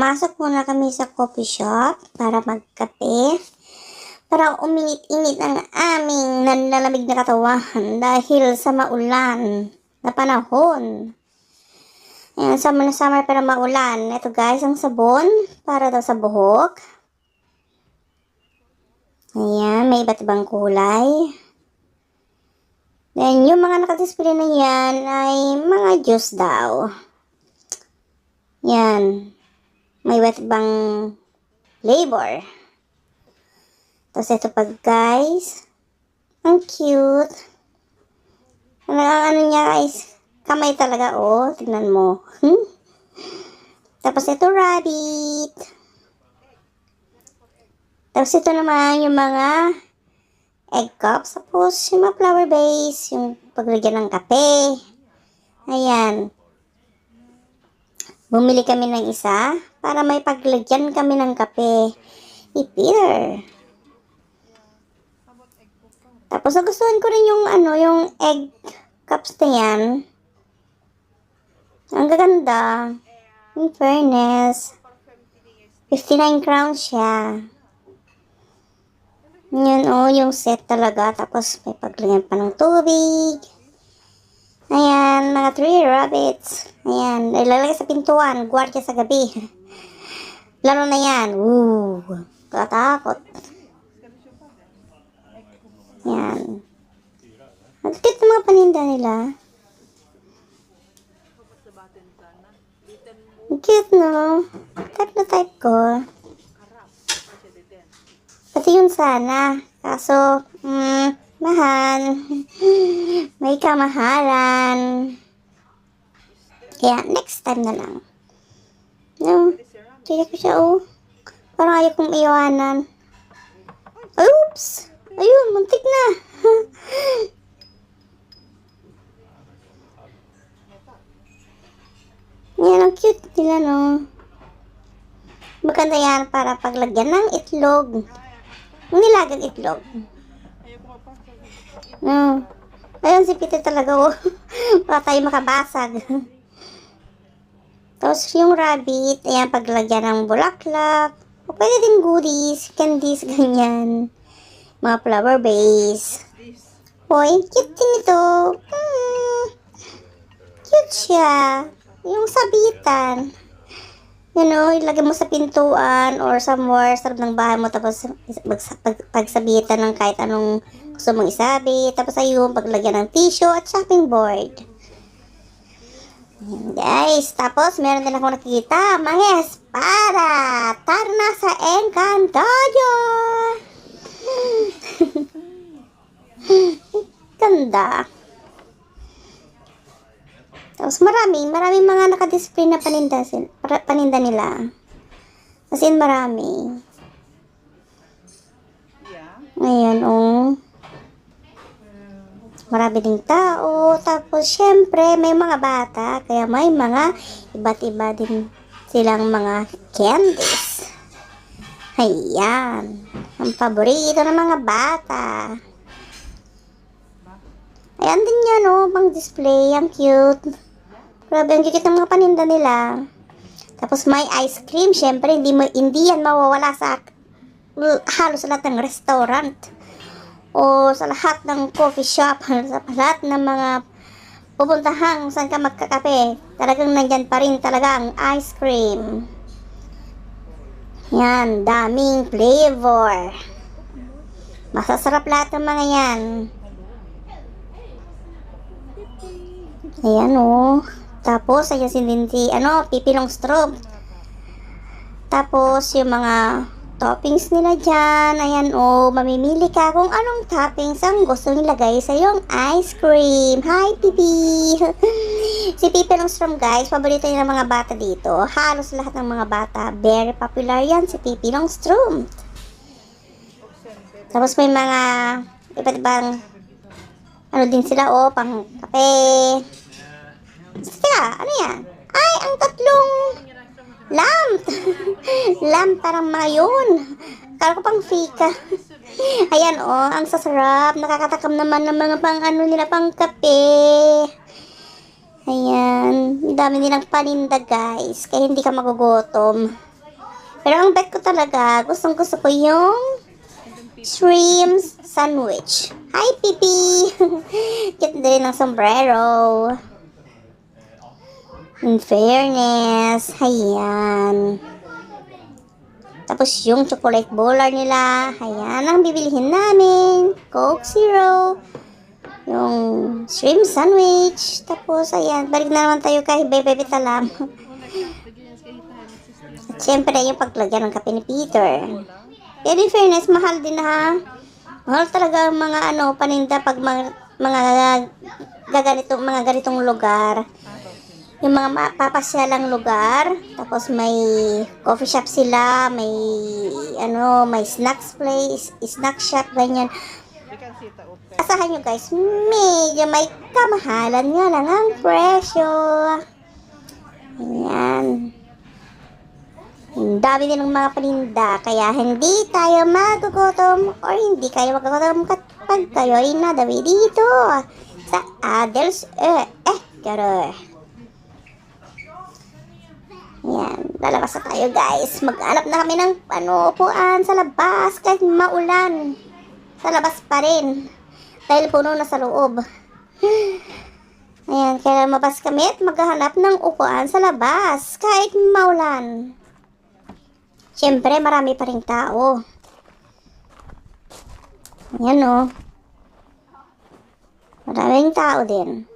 Pumasok muna kami sa coffee shop para magkape. Para uminit-init ang aming nanlalamig na katawan dahil sa maulan na panahon. Ayan, summer na summer pero maulan. Ito guys, ang sabon para daw sa buhok. Ayan, may iba't ibang kulay. Then, yung mga nakadisplay na yan ay mga juice daw. Yan. May iba't ibang flavor. Tapos ito pa guys. Ang cute. Ano niya guys. Kamay talaga oh. Tignan mo. Tapos ito rabbit. Tapos ito naman yung mga egg cups. Tapos yung mga flower base. Yung paglagyan ng kape. Ayan. Bumili kami ng isa para may paglagyan kami ng kape ni Peter. Tapos nagustuhan ko rin yung yung egg cups na yan. Ang gaganda. In fairness. 59 crowns siya. Yan yung set talaga. Tapos may paglagyan pa ng tubig. Ayan, mga 3 rabbits. Ayan, ilalagay sa pintuan. Guardia sa gabi. Laro na yan. Katakot. Yan. Ang cute ng mga paninda nila. Ang cute, no? Type na type ko. Pati yun sana. Kaso, mahal. May kamahalan. Kaya, next time na lang. No? Tiyak ko siya, oh. Parang ayaw kong iwanan. Oops! Ayun, muntik na. Yan, ang cute nila, no? Maganda yan para paglagyan ng itlog. Nilagang itlog. No. Ayun, si Peter talaga, oh. Baka tayo makabasag. Tapos, yung rabbit, ayan, paglagyan ng bulaklak. O pwede din goodies, candies, ganyan. Mga flower base. Hoy, cute din ito. Cute siya. Yung sabitan. Ilagay mo sa pintuan or somewhere sa loob ng bahay mo. Tapos, pagsabitan ng kahit anong gusto mong isabit. Tapos, ayun, paglagyan ng tissue at chopping board. Ayan, guys. Tapos, meron din ako nakikita. Mga espada. Tara sa Encantadio. Ganda. Tapos maraming mga nakadisplay na paninda nila. As in marami. Ayan, oh. Marami ding tao. Tapos syempre may mga bata. Kaya may mga iba't iba din silang mga candies. Ayan. Ang paborito ng mga bata. Ayan din yan, oh. Pang display. Ang cute. Grabe, ang cute ng mga paninda nila. Tapos may ice cream. Siyempre, hindi yan mawawala sa halos lahat ng restaurant. O sa lahat ng coffee shop. Sa lahat ng mga pupuntahang saan ka magkakape. Talagang nandyan pa rin talaga ang ice cream. Yan, daming flavor. Masasarap lahat ng mga yan. Ayan, oh. Tapos, ayan si Lindsay, Pippi Longstrom. Tapos, yung mga toppings nila dyan. Ayan, oh. Mamimili ka kung anong toppings ang gusto nilagay sa yung ice cream. Hi, Pippi! Si Pippi Longstrom, guys, paborito niya ng mga bata dito. Halos lahat ng mga bata. Very popular yan, si Pippi Longstrom. Tapos, may mga iba't ibang din sila, oh, pang kape. Teka, ano yan? Ay, ang tatlong lamp. Lamp, parang mayon. Kala ko pang fika. Ayan, oh, ang sasarap. Nakakatakam naman ng mga nila, pang kape. Ayan. Dami nilang paninda, guys. Kaya hindi ka magugutom. Pero ang bet ko talaga, gustong gusto ko yung shrimp sandwich. Hi, Pipi! Cute din ng sombrero. In fairness, ayan. Tapos yung chocolate bowler nila, ayan ang bibilihin namin. Coke Zero. Yung shrimp sandwich. Tapos, ayan, balik na naman tayo kay Bebe Talam. At syempre, yung paglagyan ng kape ni Peter. Pero in fairness, mahal din ha. Mahal talaga ang mga paninda pag mga ganitong lugar. Yung mga papasyalang lugar, tapos may coffee shop sila, may may snacks place, snack shop, ganyan. Asahan nyo guys, medyo may kamahalan nga lang ang presyo. Ayan. Ang dami din ng mga paninda, kaya hindi tayo magugutom or hindi kayo magugutom kapag kayo ay nadawi dito sa Adels Garo. Ayan, lalabas na tayo guys. Mag-alap na kami ng upuan sa labas kahit maulan. Sa labas pa rin. Dahil puno na sa loob. Ayan, kaya mabas kami at maghahanap ng upuan sa labas kahit maulan. Siyempre, marami pa rin tao. Ayan o. Maraming tao din.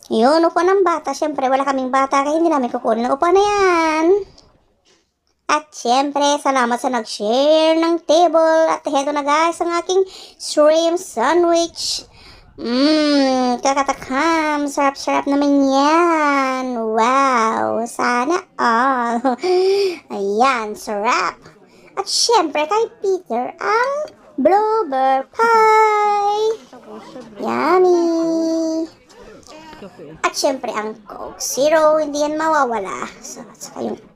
Yun, upuan ng bata. Siyempre, wala kaming bata kaya hindi namin kukunin ang upuan na yan. At siyempre, salamat sa nag-share ng table. At heto na guys, ang aking shrimp sandwich. Kakatakam. Sarap-sarap naman yan. Wow, sana all. Ayan, sarap. At siyempre, kay Peter, ang blueberry pie. Yummy. At syempre, ang Coke Zero, hindi yan mawawala. So, at saka yung